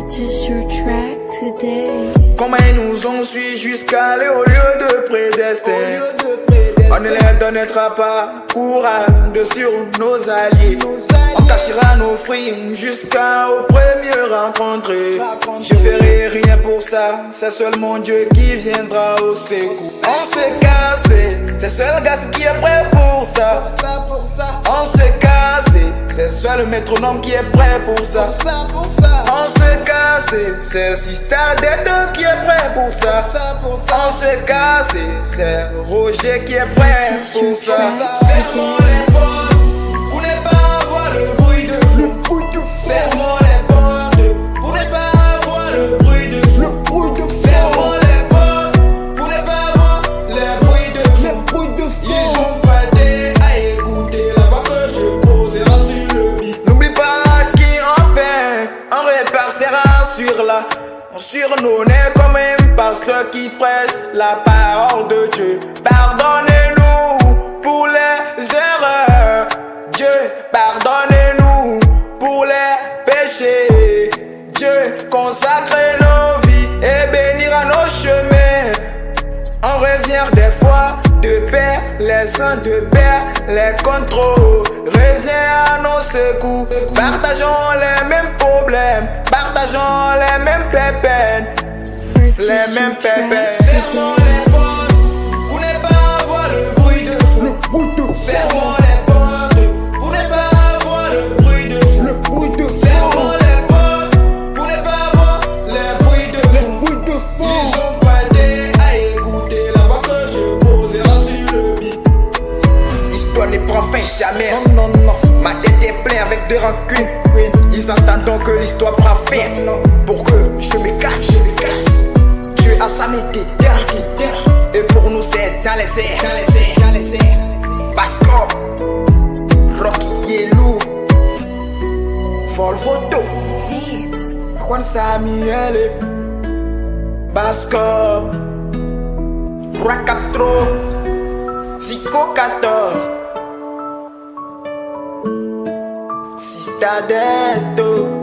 Purchase your track today. Comment ils nous ont suivis jusqu'à aller au lieu de prédestin. On ne les donnera pas courage de sur nos alliés. On cachera nos fruits jusqu'au premier rencontré. Je ferai rien pour ça, c'est seulement Dieu qui viendra au secours. On se casse, c'est seul gars qui est prêt pour ça. On se casse, c'est seul le métronome qui est prêt pour ça. On se casse, c'est Sista Deto qui est prêt pour ça. On se casse, c'est Roger qui est prêt pour ça. Fermons les portes pour ne pas avoir le bruit de flou. Fermons les portes pour ne pas avoir le bruit de flou. Fermons les portes pour ne pas avoir le bruit de flou. Ils ont pas été à écouter la voix que je posera sur le beat. N'oublie pas qui on fait, on repassera sur nos nez comme un pasteur qui prêche la parole de Dieu. Pardonnez-nous pour les erreurs, Dieu, pardonnez-nous pour les péchés. Dieu, consacre nos vies et bénira nos chemins. On revient des fois de paix, les saints de paix, les contrôles. Reviens à nos secours, partageons les mêmes problèmes, partageons les mêmes pépins, les mêmes pépins. Fermons les portes pour ne pas avoir le bruit de flou. Fermons les portes pour ne pas avoir le bruit de flou. Fermons les portes pour ne pas avoir le bruit de flou. Ils ont pas été à écouter la voix que je poserai sur le beat. L'histoire ne prend fin jamais. Non. Ma tête est pleine avec de rancunes. Ils entendent donc que l'histoire prend fin. Pour que je me casse. Dieu a sa terre. Et pour nous c'est dans les airs. Bascom, Rocky Yellow, Vol Photo, Juan Samuel, Bascom, Racaptro, Zico 14, Sista Deto.